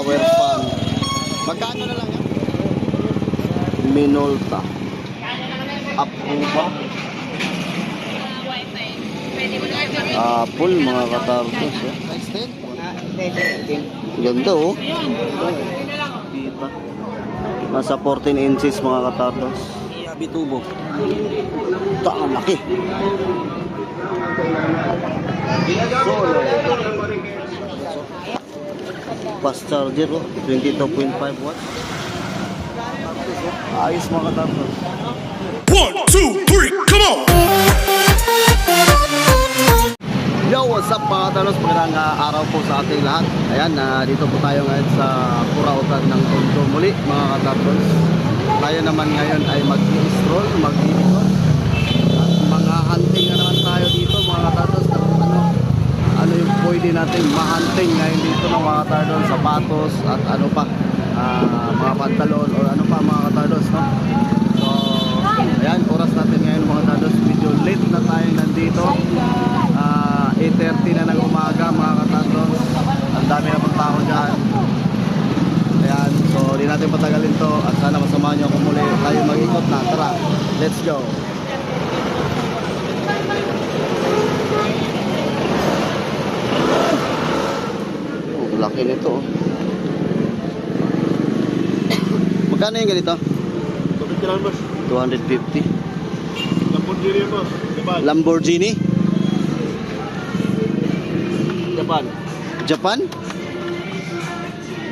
Power fan. Magkano na lang yan? Minolta. Apuba. Apple mga katardos. Ganda oh. Kita. Nasa 14 inches mga katardos. Bitubo. Ang laki. Solo. Fast charger oh. 22.5 watts. Ayos mga katardos. 1, 2, 3, come on! Yo, what's up mga katardos? Magandang araw po sa ating lahat. Ayan, dito po tayo ngayon sa Purautan ng Tondo muli mga katardos. Tayo naman ngayon ay mag-i-stroll, mag-i-ikot. At mga hunting na naman tayo dito mga katardos. Ano yung pwede natin ma-hunting ngayon dito ng mga katardos, sapatos at ano pa, mga pantalon o ano pa mga katardos, no? So, ayan, oras natin ngayon mga katardos. Medyo late na tayo nandito. 8:30 na ng umaga mga katardos. Ang dami na pang tao dyan. Ayan, so di natin patagalin to. At sana masamahan nyo ako muli. Tayo mag-ikot na, tara, let's go. Oh, laki nito. Magkano yung ganito? 250. Lamborghini boss, Japan. Lamborghini? Japan. Japan?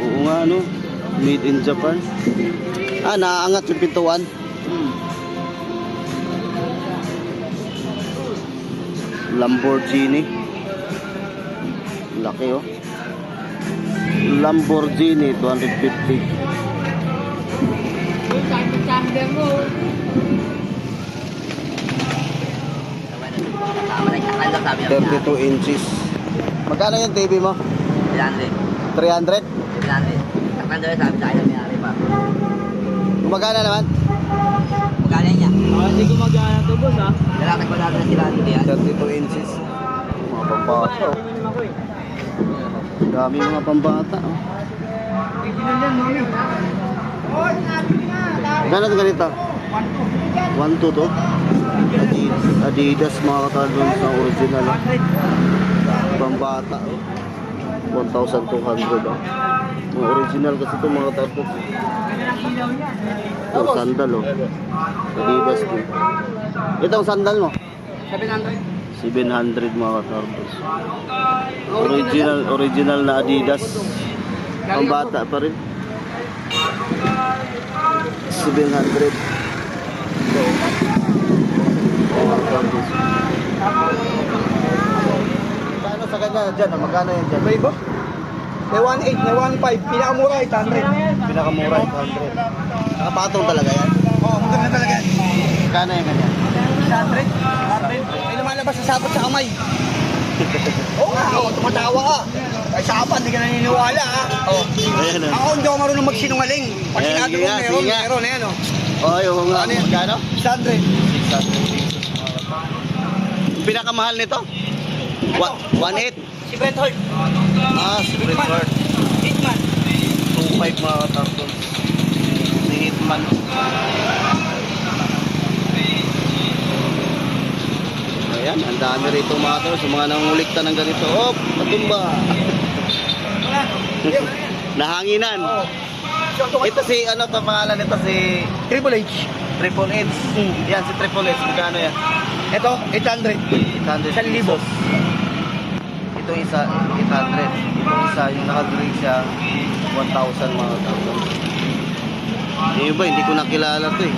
Oo nga ano, made in Japan. Naaangat yung pintuan. Lamborghini. Laki oh. Lamborghini 250. 32 inches. Magkano yung TV mo? 300? 300. Takpan daw sabi sa akin may-ari pa. Magkano naman? Magkano niya? Hindi ko mag-aaya to boss ha. Lalaki ko natin sila dito yan. 32 inches. Mga pambata oh. Dami mga pambata oh. Magkano ito ganito? 1.2 to? Adidas mga katalon sa original oh. Pambata oh. 1,200 oh. Mga original kasi ito mga katalon. Ito sandal oh. Adidas din. Itong sandal mo? 700 mga katalon. Original na Adidas. Pambata pa rin. 700. Magkano sa kanya dyan? Magkano yan dyan? May ba? May 1.8, may 1.5. Pinakamura 800. Pinakamura 800. Nakapatong talaga yan? Oo, maganda talaga yan. Magkano yan kanya? 800. May lumalabas sa sapot sa kamay. Oo nga, tumatawa ka. Ay sapan, hindi ka naniniwala ha. Oo. Ayan Ako hindi ako marunong magsinungaling. Pag Ayan, sinabi sige ko nga, meron, sige nga. meron, ayan o. Ay, oo nga. Ano yan? Magkano? 600. Pinakamahal nito? 1.8? Si Bret Hart. Si Bret Hart. Hitman. 2.5 mga katarton. Si Hitman. Ayan, ang dami rito mga katarton. Sa mga nangulikta ng ganito. Oh, matumba. Nahanginan. Ito si, ano to pangalan nito? Si Triple H. Triple H. Yan, si Triple H. Magkano yan? Ito, 800. 800 1,000. Ito isa, 800. Ito isa, yung naka-green siya, 1,000 mga katarton. Yung iba, hindi ko nakilala to eh.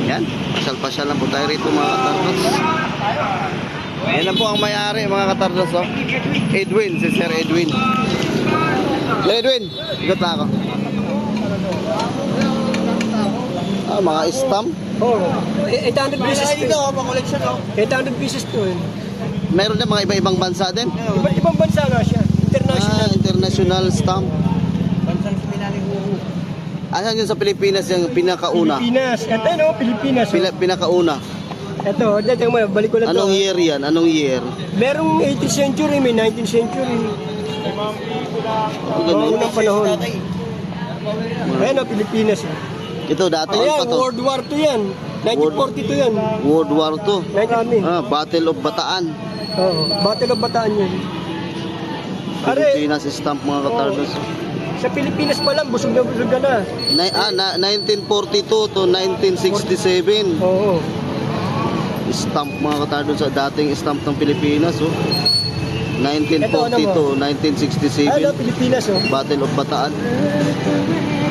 Yan, pasyal-pasyal lang po tayo rito mga katardos. Yan lang po ang may-ari mga katardos oh. Edwin, si Sir Edwin. Edwin, ikot na ako. Mga stamp. Oh, 800 pieces to. 800 pieces to. Meron na mga iba-ibang bansa din. Ibang bansa nga siya. International. International stamp. Bansang Pinalihuro. Asan yun sa Pilipinas yung pinakauna? Pilipinas. Ito no, Pilipinas. Pinakauna. Ito, dito mo, balik ko lang to. Anong year yan? Anong year? Merong 18th century, may 19th century. Ang ganda. Noong unang panahon. Ayan o, Pilipinas. Ito dati Ano ano yan, pa to? World War II yan. 1942 yan. World War II. Kami. Battle of Bataan. Oo, Battle of Bataan yun. Are, Pilipinas stamp mga katardos. sa Pilipinas pa lang, busog ka na. 1942 to 1967. Oo. Stamp mga katardos sa dating stamp ng Pilipinas. Oh. 1940 to 1967. Ano, Pilipinas oh. Battle of Bataan.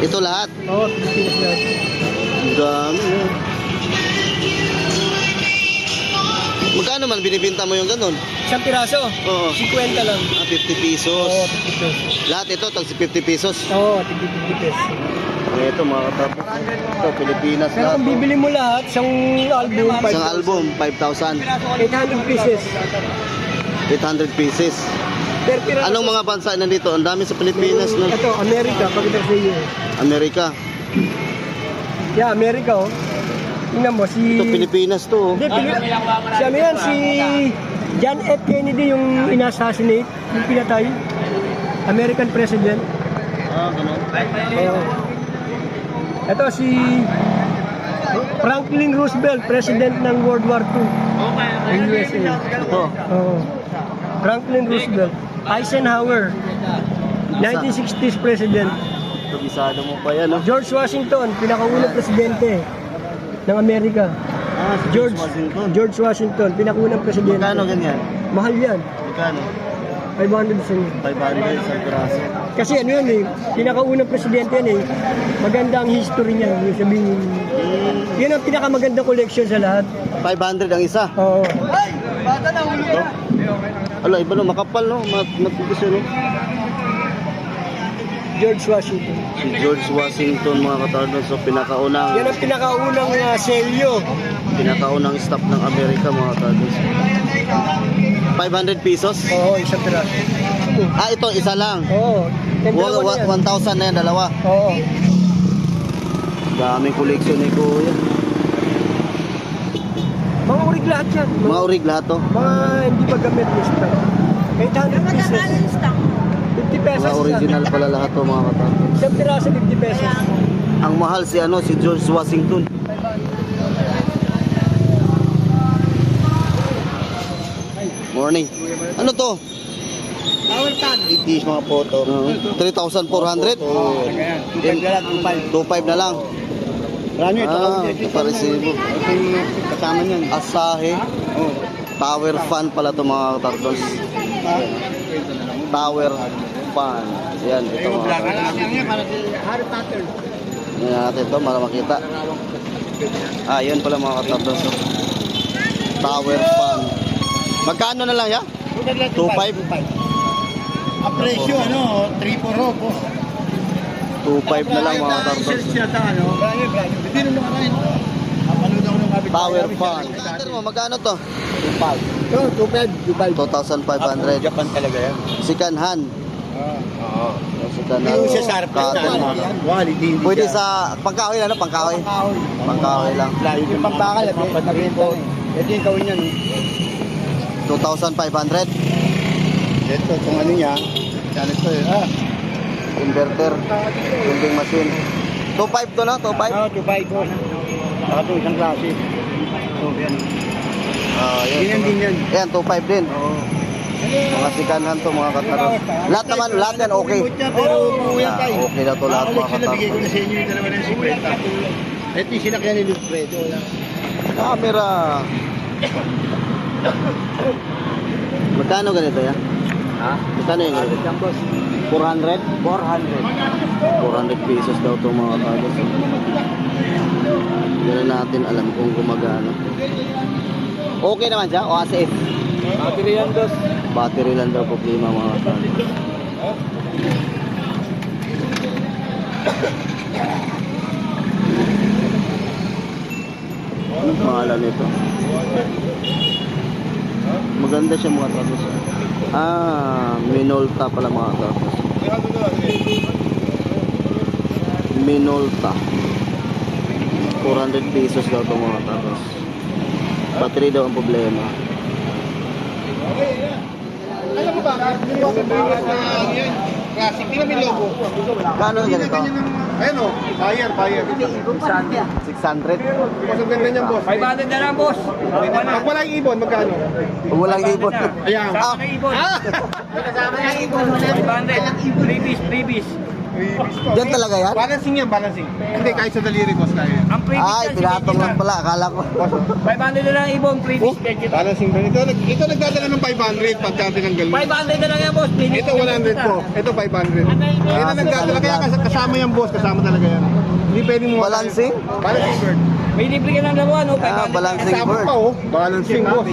Ito lahat. Oo, Pilipinas lahat. Ang dami. Oh. Magkano man binibinta mo yung ganun? Isang piraso, Oo. 50 lang. 50 pesos. Oo, 50 pesos. Lahat ito, tag 50 pesos. Oo, 50 pesos. Ito mga katapos. Ito, Pilipinas Pero lahat. kung bibili mo lahat, isang album, Isang album, 5,000. 800 pieces. 800 pieces. Per piraso. Anong mga bansa nandito? Ang dami sa Pilipinas na. Ito, Amerika, pagkita sa iyo. Amerika. Yeah, Amerika oh. Tingnan mo, si... Ito, Pilipinas to. Oh. Hindi, si ano yan, si John F. Kennedy yung inassassinate, yung pinatay. American President. Ganun. Oo. Ito si Franklin Roosevelt, President ng World War II. Ng USA. Ito. Oo. Franklin Roosevelt. Eisenhower, 1960s President. Ito, bisado mo pa yan. Oh. George Washington, pinakaunang presidente ng Amerika. Si George Washington, pinakaunang presidente. Magkano ganyan? Mahal yan. Magkano? 500 sa inyo. 500 sa piraso. Kasi ano yun eh, pinakaunang presidente yan eh. Maganda ang history niya. Yung sabihin, yun ang pinakamagandang collection sa lahat. 500 ang isa. Oo. Ala, iba no, makapal no. Matipis yun no. George Washington. Si George Washington mga katardos. So pinakaunang Yan ang pinakaunang selyo. staff ng Amerika mga katardos. 500 pesos. Oo, isang piraso. Ito isa lang. Oo. Yung dalawa na yan. 1,000 na yan, dalawa. Oo. Daming koleksyon ni Kuya. Mga urig lahat yan. Mga urig lahat to. Mga hindi pa gamit yung stock. 800 pieces. 50 pesos. Mga original pala lahat to mga katardos. Isang piraso, 50 pesos. Ang mahal si si George Washington. Morning. Ano to? Our tan. Itis mga photo. 3,400? 2,500 na lang. Marami Ito pa resibo. kasama niyan. Asahe. Tower fan pala to mga katardos. Tower fan. Yan, ito mga katardos. Harry Potter. Yan natin ito para makita. Yan pala mga katardos. Tower fan. Magkano na lang ya? 2,500? Ang presyo, 3-4 po. 2,500 na lang mga katardos. Tower fan. Magkano to? 2,500. 2,500. Japan talaga yan. Second hand. Oo. Second hand. Yung siya sa harap Cotton. quality. Pwede sa pangkahoy lang, pangkahoy. Pangkahoy lang. Yung pangkakal, ito yung gawin yan. 2,500. Ito, kung ano niya, sana ito Inverter. Printing machine. 2,500 to na? 2,500? 2.5 po. Ito, isang klase. So, yan. Yan. Din yan. Yan, 2,500 din. Oo. Mga sikanan to mga kataros. Lahat naman, lahat yan okay. Pero buyan tayo. Okay na to lahat mga Bigay ko kataros. na sa inyo yung dalawa ng 50. Ito yung sinakyan ni Wilfredo. Camera. Magkano ganito yan? Magkano yung ganito? 400? 400 pesos daw to mga kataros. Hindi na natin alam kung gumagano. Okay naman siya? O as if? Battery yan, dos. Battery lang daw problema mga kataros. Anong pangalan nito? Maganda siya mga kataros. Minolta pala mga kataros. Minolta. 400 pesos daw ito mga kataros. Battery daw ang problema. Alam mo ba? Yung Brewers na yan. Classic. Tingnan mo yung logo. Kano ganito? Ayun o. Buyer. 600. Mas ang ganda niyan, boss. 500 na lang, boss. Pag wala yung ibon, magkano? Kung walang ibon. Ayan. Sama na ibon. Kasama na ibon. 500. Freebies. Yan talaga yan? Balancing yan, balancing. Hindi, kahit sa daliri, boss, kaya. Ang freebies Ay, yan, pinatong lang pala. Akala ko. 500 na lang ibon, freebies. Balancing ba? Ito nagdadala ng 500 pagka tinanggal mo. 500 na lang yan, boss. Freebies. Ito 100 po. Ito 500. Ito nagdadala. Kaya kasama yan, boss. Kasama talaga yan. Hindi pwede mo. Balancing? Balancing bird. May libre ka ng laruan, no? 500. Balancing Kasama bird. pa, oh. Balancing, boss.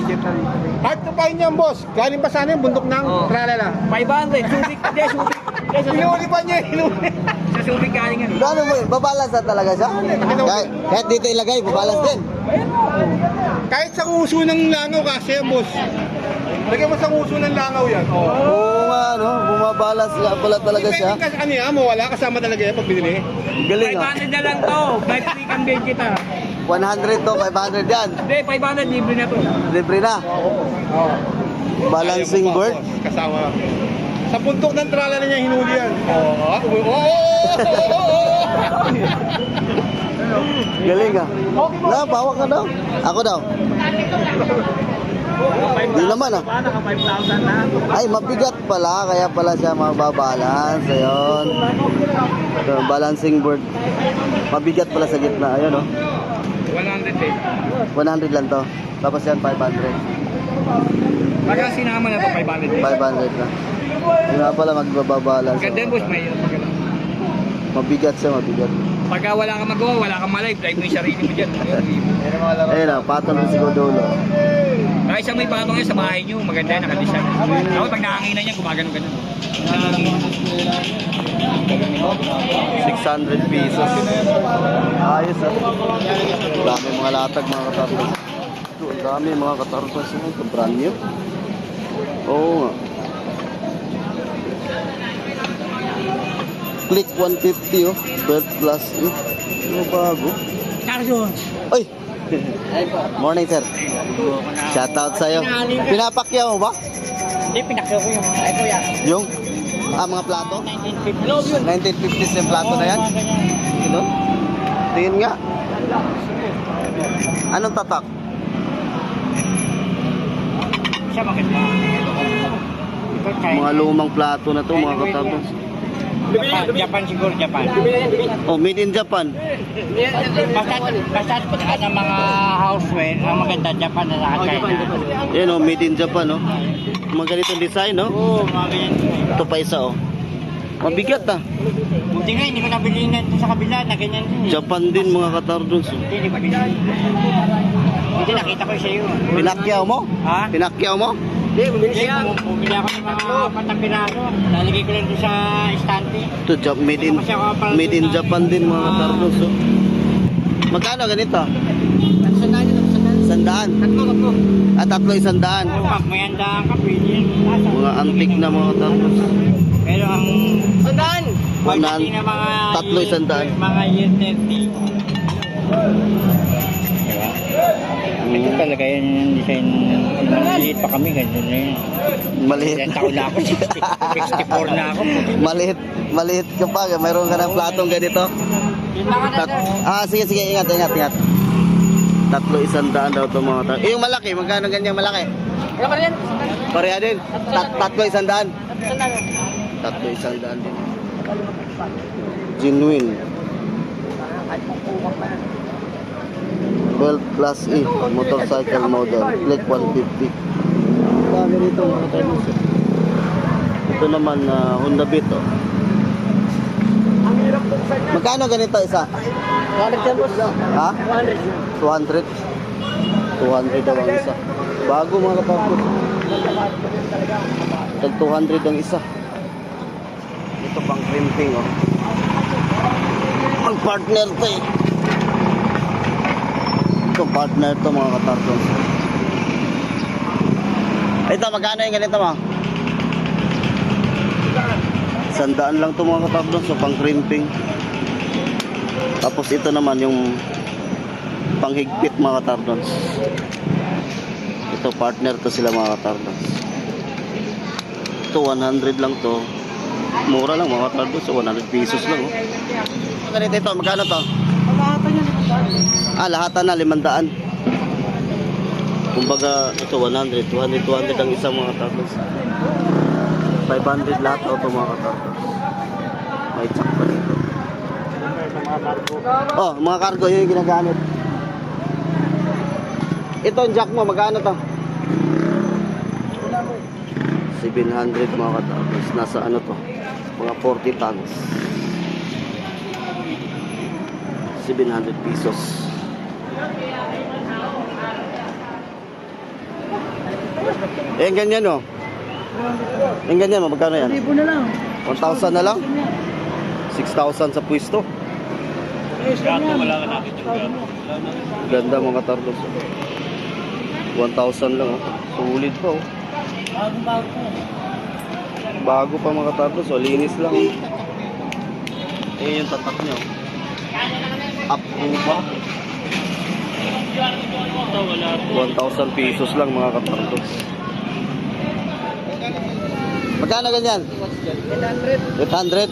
Hard to find yan, boss. Galing pa sana yung bundok ng Oh. tralala. 500. Subic. Hindi, subic. Inuuli pa niya, inuuli. Sa subic galing yan. Gano mo yun? Babalas na talaga siya? Kahit dito ilagay, babalas din. Kahit sa uso ng langaw kasi yan, boss. Lagyan mo sa uso ng langaw yan. Oo nga, no? Bumabalas nga pala talaga Hindi siya. pwedeng kasi ano yan, mawala. Kasama talaga yan pag binili. Galing ah. 500 na lang to. May free kang bed kita. 100 to, 500 yan. Hindi, 500 libre na to. Libre na. Balancing Ayaw mo pa, bird. boss. Kasama. Sa puntok ng tralala niya, hinuli yan. Galing ah. Na, bawak ka daw. Ako daw. Di naman ah. Naka 5,000 na. Ay, mabigat pala. Kaya pala siya mababalance. Ayun. Ito, balancing board. Mabigat pala sa gitna. Ayun oh. 100 eh. 100 lang to. Tapos yan, 500. Pagka sinama na to, 500 eh. 500 na. Yun nga pala magbabalance. Ganda yan, boss. May maganda. Mabigat siya, mabigat. Pagka wala kang magawa, wala kang malive, drive mo yung sarili mo dyan. Ayun ah, patol na si Godolo. Kahit siya may patong yan sa bahay nyo, maganda yan, nakadesign. Ako pag nakakinan niya, gumagano-gano. 600 pesos. Ayos ah. Dami mga latag, mga katarpas. Ito, ang dami mga katarpas. Ito, brand new. Oo nga. Click 150 oh. Bird plus eh. Ano bago? Carlos! Ay! Morning sir. Shoutout sa'yo. Pinapakyaw mo ba? Hindi, pinakyaw ko yung ay kuya. Yung? Mga plato? 1950s yung plato na yan? Ito? Tingin nga. Anong tatak? Siya maganda. Mga lumang plato na to, mga katapos. Japan siguro, Japan. Oh, made in Japan. Basta ng mga houseware, ang maganda Japan na sa China. Yan oh, made in Japan oh. Mga ganitong design oh. Oo, mga ganyan. Ito pa isa oh. Mabigat ah. Buti nga, hindi ko nabili na sa kabila na ganyan din. Japan din mga katardons. Hindi ko nabili. Hindi, nakita ko sa iyo. Pinakyaw mo? Ha? Pinakyaw mo? Hindi, bumili ako ng mga patapiraso. Lalagay ko lang doon sa estante. Ito, made in Japan din mga katardons oh. Magkano ganito? Sandaan. Tatlo 100. Pag may handaan ka, pwede yun. Mga antik na mga katardons. Pero ang... Sandaan! Unan, tatlo 100. Mga year 30. Ito talaga yan yung design. Maliit pa kami, ganyan na yun. Maliit. Ilang taon na ako, 64 na ako. Maliit ka pa. Mayroon ka ng platong ganito. Sige, ingat. Tatlo 100 daw ito mga tatlo. Yung malaki, magkano ganyang malaki? Pareha din. Tatlo 100. Tatlo 100 din. Genuine. 12 plus E motorcycle model, click 150. Dami dito mga tanos. Ito naman Honda Beat oh. Magkano ganito isa? 200 Ha? 200. 200 daw ang isa. Bago mga kapatid. Tag 200 ang isa. Ito pang crimping oh. Ang partner to eh. Ito partner to mga katartons. Ito magkano yung ganito mo? 100 lang to mga katartons. So pang crimping. Tapos ito naman yung panghigpit mga katartons. Ito partner to sila mga katartons. Ito 100 lang to. Mura lang mga katardos. So 100 pesos lang. Oh. Ganito ito, magkano to? Lahatan na 500. Kumbaga ito 100, 200 ang isang mga katardos. 500 lahat ito mga katardos. May check pa dito. Oh, mga cargo yun yung ginagamit. Ito ang jack mo, magkano to? 700 mga katardos. Nasa ano to? Mga 40 tons. 700 pesos. Eh, ganyan oh. Yung ganyan mo, magkano yan? 1,000 na lang. 1,000 na lang? 6,000 sa pwesto. Ganda mga katardos. 1,000 lang oh. Sulit pa oh. Bago pa mga katardos oh. Linis lang. Eh yung tatak nyo. Up to ba? 1,000 pesos lang mga katardos. Magkano ganyan? 800.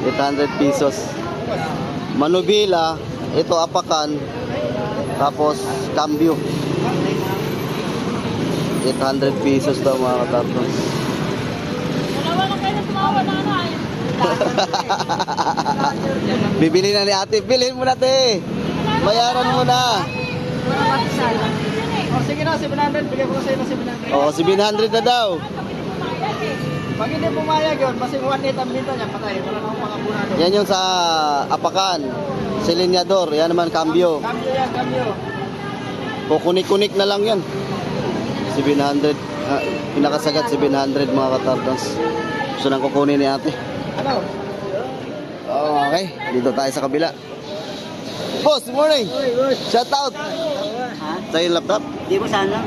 800 pesos. Manubila, ito apakan, tapos cambio. 800 pesos daw mga katardos. Bibili na ni ate. Bilhin mo na te. Bayaran mo na. Oh, sige na, 700. Bigyan ko sa'yo na 700. O, 700 na daw. Pag hindi pumayag yun, basing 1.8 ang binta niya, patay. Wala na akong makabunado. Yan yung sa apakan. Silinyador. Yan naman cambio. Cambio yan, cambio. Kukunik-kunik na lang yan. 700. Pinakasagat 700 mga katardos. Gusto nang kukunin ni ate. Ano? Okay, dito tayo sa kabila. Boss, good morning. Shout out. Sa yung laptop? Di mo sana,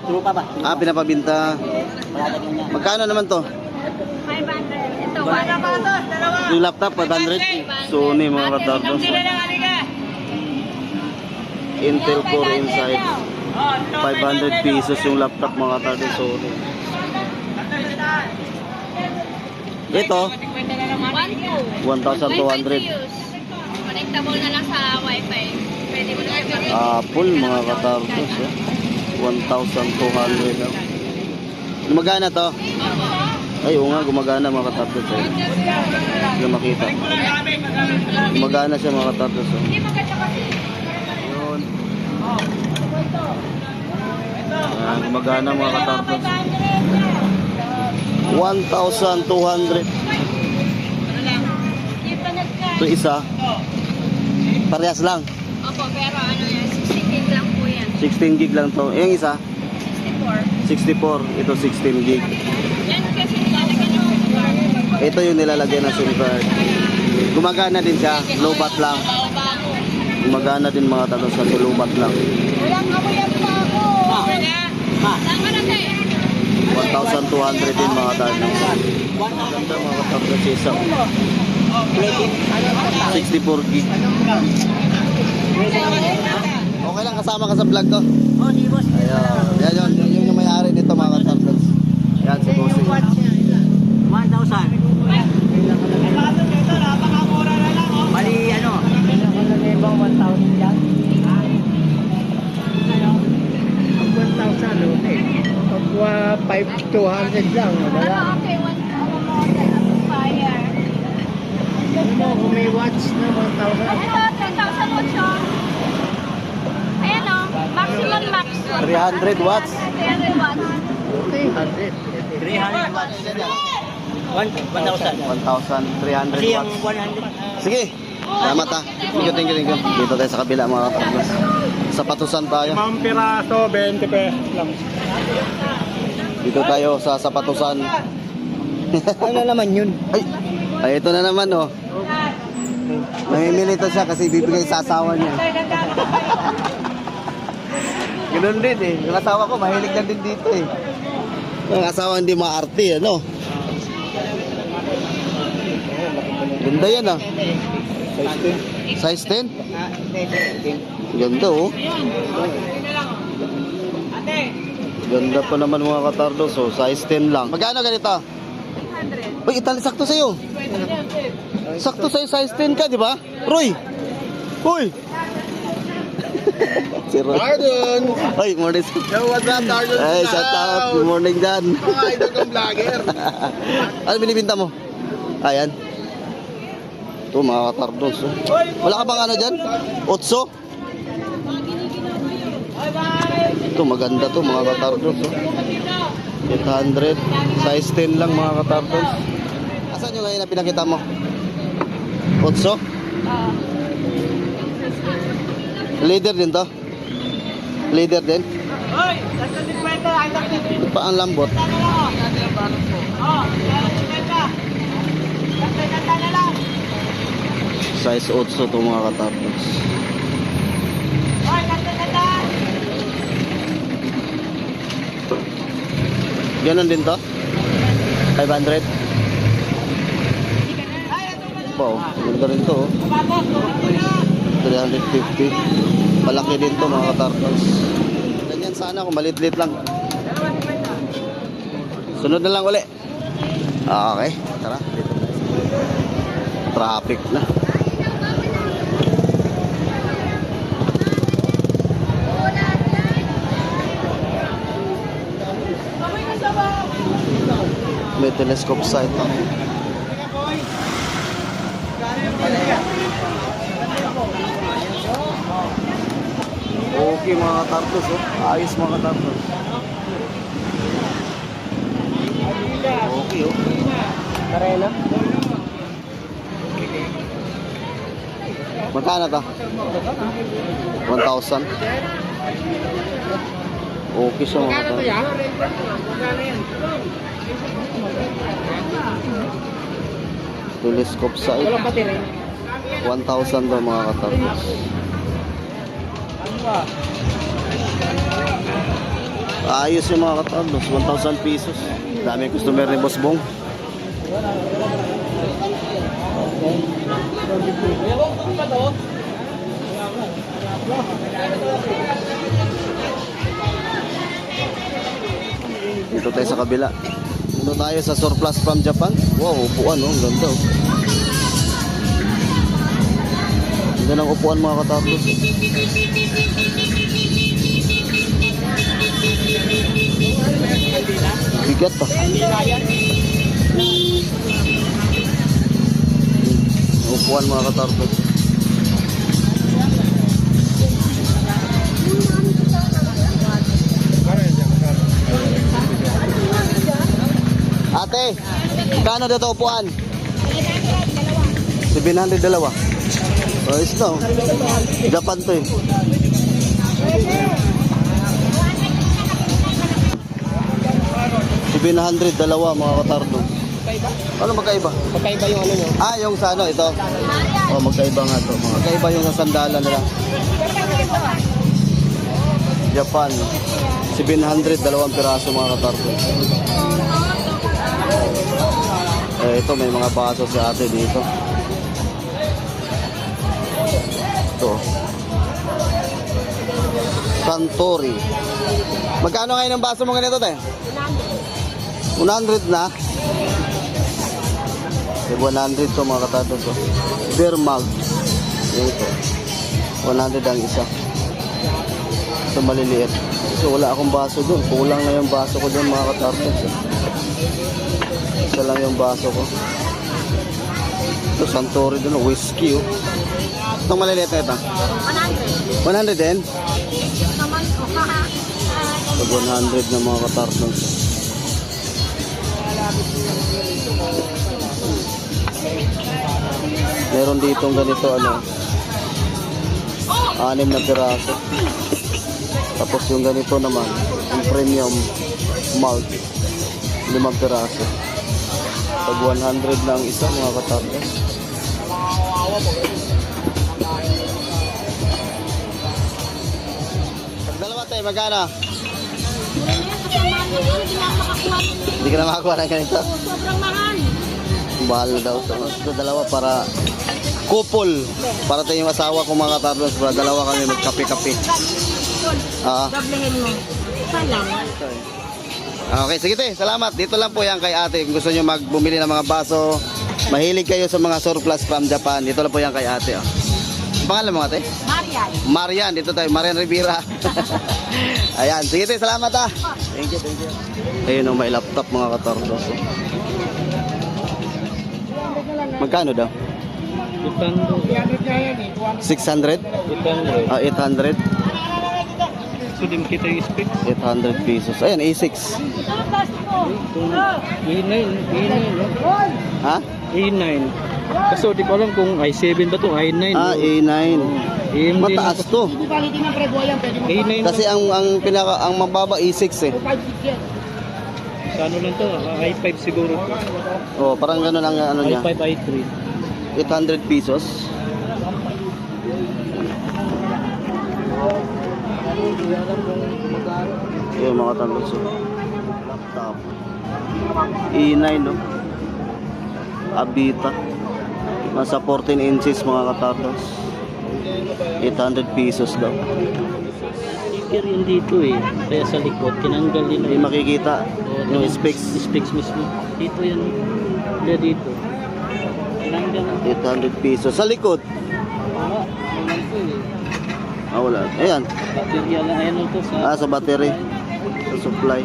trupa ba? Pinapabinta. Palatagyan niya. Magkano naman to? 500. Ito, 100. Yung laptop, 500. Sony mga katardos. Intel Core inside. 500 pesos yung laptop mga katardos. Sony. Ito, 1,200. 1,200. Connectable na lang sa wifi. Pwede mo na gamitin. Apple mga katardos. 1,200 lang. Gumagana to? Ay, oo nga, gumagana mga katardos. Hindi na makita. Gumagana siya mga katardos. Hindi maganda kasi. Yun. Ayan, gumagana mga katardos. 1,200. Ito isa. Parehas lang. Opo, pero ano yan, 16 gig lang po yan. 16 gig lang to. Yung isa, 64. 64. Ito 16 gig. Yan kasi nilalagyan ng SIM card. Ito yung nilalagay ng SIM card. Gumagana din siya. Low-bat lang. Bago. Gumagana din mga talos sa low-bat lang. Walang kamuyan pa ako. Saan ka na tayo? 1,200 din mga talos. Ganda mga talos sa isa. 64 gig. Okay lang, kasama ka sa vlog to. Oh, di boss. Ayan, yun yung may-ari nito mga talos. Yan si Bossing. 1,000. Bali, ano? Ibang 1,000 yan. 1,000, okay. Pag 5,200 lang, wala. Okay, fire. Kung may watch na 1,000. Ito, 10,000 watts yun. Ayan o, maximum max. 300 watts. 300 watts. 300. 300 watts. 1,000. 1,300 Kasi yung watts. 100. Sige. Salamat ha. Thank you. Dito tayo sa kabila mga katablas. Sa patusan tayo. Mang piraso, 20 pesos lang. Dito tayo sa sapatusan. Ano naman yun? Ay, ito na naman oh. Namimilito siya kasi bibigay sa asawa niya. Ganun din eh. Yung asawa ko mahilig na din dito eh. Yung asawa hindi maarte ano. Ganda yan ah. Size 10? Ganda oh. Ganda pa naman mga katardos. So, size 10 lang. Magkano ganito? 100. Uy, itali sakto sa'yo. Sakto sa'yo, size 10 ka, di ba? Roy! Uy! Si Roy. Pardon! Uy, morning. Yo, what's up, Pardon? Ay, shout out. Good morning dyan. Mga idol kong vlogger. Ano binibinta mo? Ayan. Ito mga katardos. Oh. Wala ka bang ano dyan? Otso? Ito maganda to mga katardos. Oh. 800. Size 10 lang mga katardos. Asan yung ngayon na pinakita mo? Otso? Leader din to? Leader din? Pa ang lambot. Size 8 to mga katardos. Ganon din to? 500? Wow, ganda rin to. 350. Malaki din to mga katardos. Ganyan sana kung malit-lit lang. Sunod na lang uli. Okay, tara. Dito. Traffic na. May telescope sight. Okay mga katardos, oh. Ayos mga katardos. Okay, oh. Karena. Magkano to? 1,000. Okay siya mga katardos. Telescope sight. 1,000 daw mga katardos. Ayos yung mga katardos. 1,000 pesos. Dami customer ni Boss Bong. Dito tayo sa kabila. Dito tayo sa surplus from Japan. Wow, upuan oh, ganda oh. Ganda ng upuan mga katardos. Bigat pa. Upuan mga katardos. Ate, kano dito upuan? 700 dalawa. Ayos na oh. Japan to eh. $700 dalawa mga katardos. Ano magkaiba? Magkaiba yung ano nyo? Ah, yung sa ano ito. Oh, magkaiba nga to. Magkaiba yung sa sandalan nila. Japan. 700 dalawang piraso mga katardos. Ito may mga baso si ate dito. Ito. Santori. Magkano ngayon ang baso mo ganito, te? 100 na. 100 to mga katardos. Beer mug. Ito. 100 ang isa. Ito maliliit. So wala akong baso doon. Kulang na yung baso ko doon mga katardos. Isa lang yung baso ko. Ito Santori doon. Whiskey oh. Itong maliliit na ito. 100 din? So 100 na mga katardos. Meron ditong ganito ano 6 na piraso. Tapos yung ganito naman yung premium malt 5 piraso. Pag 100 na ang isa mga katardos. Pag dalawa tayo magkano? Hindi ka na makakuha ng ganito. Sobrang mahal. Mahal na daw ito. Ito dalawa para couple. Para tayo yung asawa ko mga katardos. Dalawa kami magkape-kape. Doblehin mo. Salam. Okay, sige te, salamat. Dito lang po yan kay ate. Kung gusto nyo magbumili ng mga baso, mahilig kayo sa mga surplus from Japan, dito lang po yan kay ate. Oh. Pangalan mo ate? Marian. Marian, dito tayo, Marian Rivera. Ayan, sige te, salamat ah. Thank you, thank you. Ayun, may laptop mga katordos. Oh. Magkano daw? 600? 800. 800? So, din kita yung specs. 800 pesos. Ayan, A6. A9. no? Ha? A9. Kasi di ko alam kung i7 ba to i9. Ah, A9. AMD Mataas to. A9 Kasi ang mababa A6 eh. sa ano lang to, i5 siguro. Oh, parang gano'n ang ano niya. i5, i3. 800 pesos. Yung mga tandos. Laptop. E9 no. Abita. Nasa 14 inches mga katardos. 800 pesos daw. Sticker yun dito eh. Kaya sa likod, tinanggal nila Hindi makikita yung specs. specs mismo. Dito yan. Kaya dito. Tinanggal. 800 pesos. Sa likod. Wala. Wala ito eh. Ah, wala. Ayan. Baterya lang. Ayan ito sa... Sa battery. Sa supply.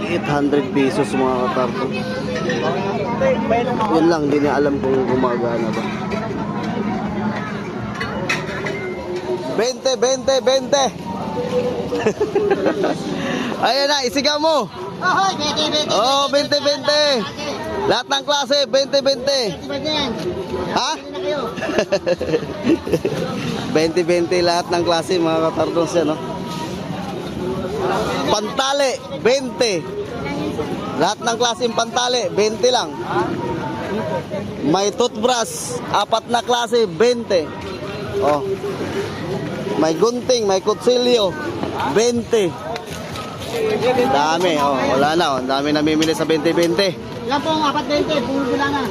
800 pesos mga katardos. Yan lang, hindi niya alam kung gumagana ba. 20, 20, 20. Ayan na, isigaw mo. Oh, 20, 20. Lahat ng klase, 20, 20. Ha? 20, 20 lahat ng klase mga katardos yan, no? Pantali, 20. Lahat ng klaseng pantali, 20 lang. May toothbrush, 4 na klase, 20. Oh. May gunting, may kutsilyo, 20. Dami, oh, wala na, oh. Dami namimili sa 20-20. Yan po ang 420, bumubula na.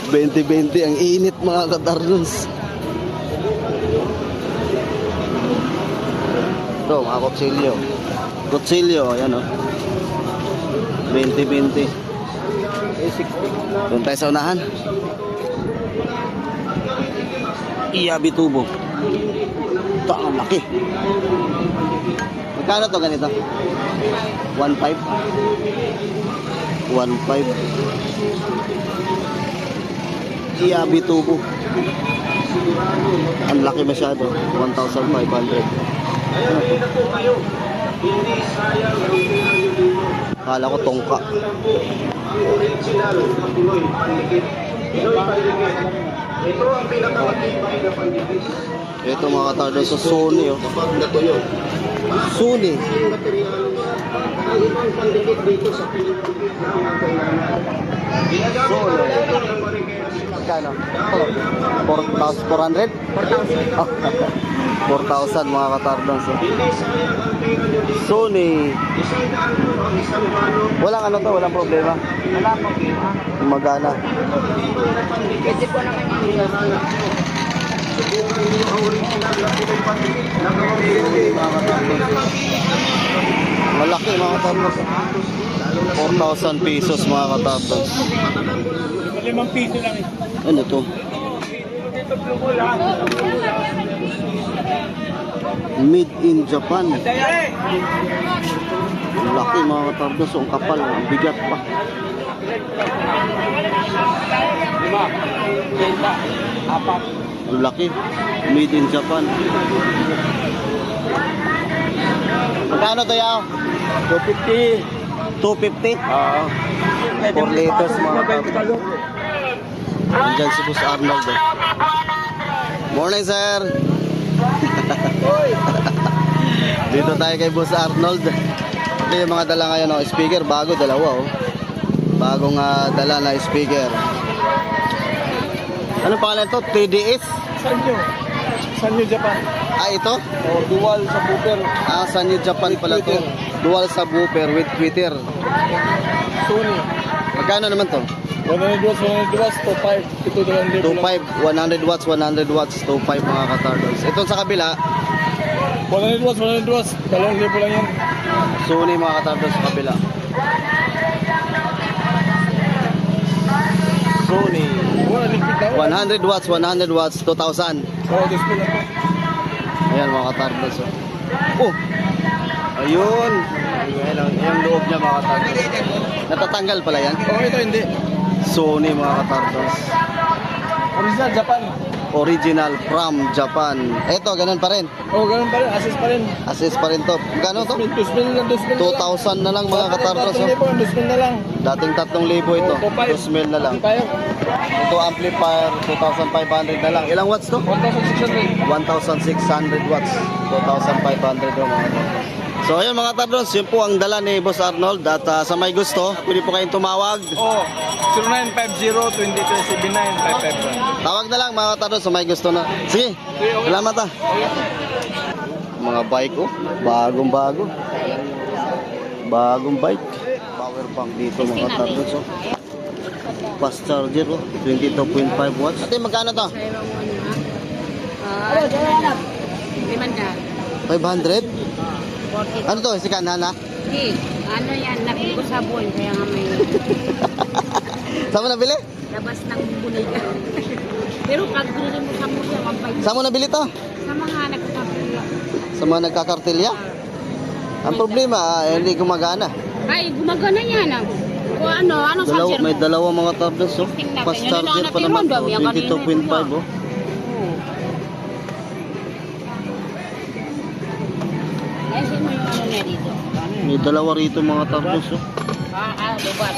20-20 ang init mga katardos. Ito, mga kutsilyo. Kutsilyo, ayan o. 20-20. Doon tayo sa unahan. Iyabi tubo. Ito ang laki. Magkano to ganito? 1.5? 1.5. Iyabi tubo. Ang laki masyado. 1,500. Kala ko tongka. Ito mga katardo sa Sony oh. Sony. Sony. Magkano? 4,400? 4,000 mga katardons. Sony. Walang ano to, walang problema. Wala po. Magana. Pwede po naman yung Malaki mga katardons. 4,000 pesos mga katardons. 5 piso lang eh. Ano to? Made in Japan. Ang laki mga katardos. Ang kapal. Ang bigat pa. Ang laki. Made in Japan. Magkano to yaw? 250. 250? Oo. 4 liters mga katardos. Andyan si Boss Arnold eh. Morning sir. Dito tayo kay Boss Arnold. Ito yung mga dala ngayon oh. Speaker bago, dalawa oh. Bagong dala na speaker. Ano pangalan ito? TDS? Sanyo Japan. Ah ito? Dual sa booker. Ah, Sanyo Japan pala to. Dual subwoofer with tweeter. Sony. Magkano naman to? 100 watts, 2.5. Ito 200 2.5, 100 watts, 100 watts, 2.5 mga ka-turtles. Ito sa kabila, 100 watts, 2,000 lang yan. Sony mga ka-turtles sa kabila. Sony. Wala, ligpit na. 100 watts, 100 watts, 2,000. Oo, display lang po. Ayan mga ka-turtles. Oh! Ayun! Ayan yung loob niya mga ka-turtles. Natatanggal pala yan. Oo, ito hindi. Sony mga ka-turtles. Original, Japan. Original from Japan. Eto, ganun pa rin. Oo, ganun pa rin. Assist pa rin. Assist pa rin to. Magkano to? 2,000 lang. 2,000 na lang mga ka-turtles. Oh. 2,000 na lang. Dating 3,000 ito. 2,500. 2,000 na lang. Tayo. Ito amplifier, 2,500 na lang. Ilang watts to? 1,600. 1,600 watts. 2,500 yung mga turtles. So ayun mga turtles, yun po ang dala ni Boss Arnold. At sa may gusto, pwede po kayong tumawag. Oo. 0950-2279-551. Tawag na lang mga turtles sa may gusto na. Sige, salamat ah. Mga bike oh, bagong bago. Bagong bike. Power bank dito mga turtles oh. Fast charger oh, 22.5 watts. Ate, magkano to? 500? Ano to? Sikan na? Ano yan, laki ko sabon, kaya nga may Saan mo nabili? labas ng bulig. Pero pag binili mo sa museo, mabay. Saan mo nabili to? Sa mga nagkakapila. Sa mga nagkakartelya? Ang problema, hindi gumagana. Ay, gumagana yan. O ano charger mo? May dalawa mga tablets oh. Tingnan, Fast yun ang charger pa naman natira, to, dami ang kanina 22.5 ito, oh. Ay, sino yung ano niya dito? May dalawa rito mga tablets oh. Lubat.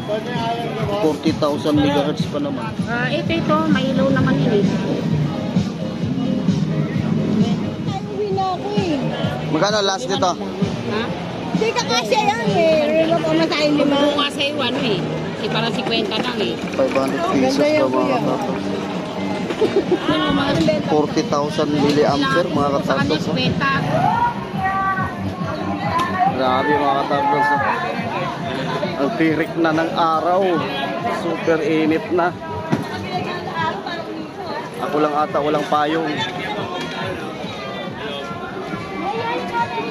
40,000 MHz pa naman. Ito, may ilaw naman yun eh. Magkano last nito? Ha? Hindi ka kasi yan eh. Rilo ko na tayo lima. Kung nga sa'yo, ano eh. Parang 50 lang eh. 500 pesos daw mga tablets. Ano, mga 40,000 milliampere mga Sa kanya, tablets oh. 50. Grabe mga tablets oh. Ang tirik na ng araw. Super init na. Ako lang ata walang payong.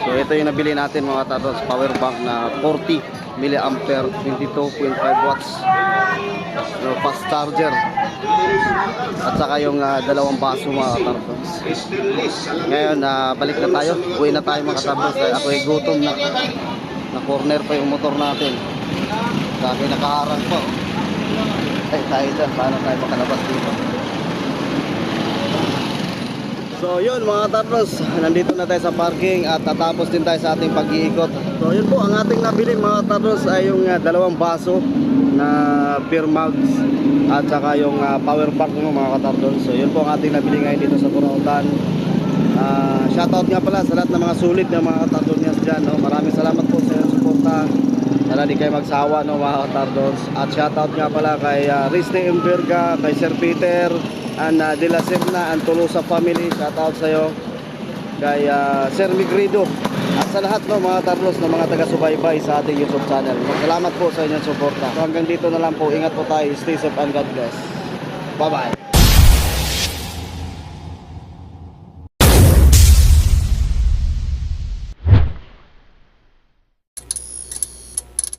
So ito yung nabili natin mga tatos, power bank na 40 milliampere, 22.5 watts. So, fast charger. At saka yung dalawang baso mga tatos. Ngayon balik na tayo. Uwi na tayo mga tatos. Ako ay gutom na. Na corner pa yung motor natin. Dami nakaharang po. Ay tayo dyan, paano tayo makalabas dito? So yun mga tarlos, nandito na tayo sa parking at tatapos din tayo sa ating pag-iikot. So yun po, ang ating nabili mga tarlos ay yung dalawang baso na beer mugs at saka yung power bank mo mga katarlos. So yun po ang ating nabili ngayon dito sa Burautan. Shoutout nga pala sa lahat ng mga sulit ng mga katarlos dyan, no? Maraming salamat po sa inyong suporta. Sana di kayo magsawa no mga katardos. At shoutout nga pala kay Riste Imberga, kay Sir Peter, and De La Serna, and Tolosa family. Shoutout sa iyo. Kay Sir Migrido. At sa lahat no mga katardos na mga taga-subaybay sa ating YouTube channel. Salamat po sa inyong suporta. So hanggang dito na lang po. Ingat po tayo. Stay safe and God bless. Bye bye.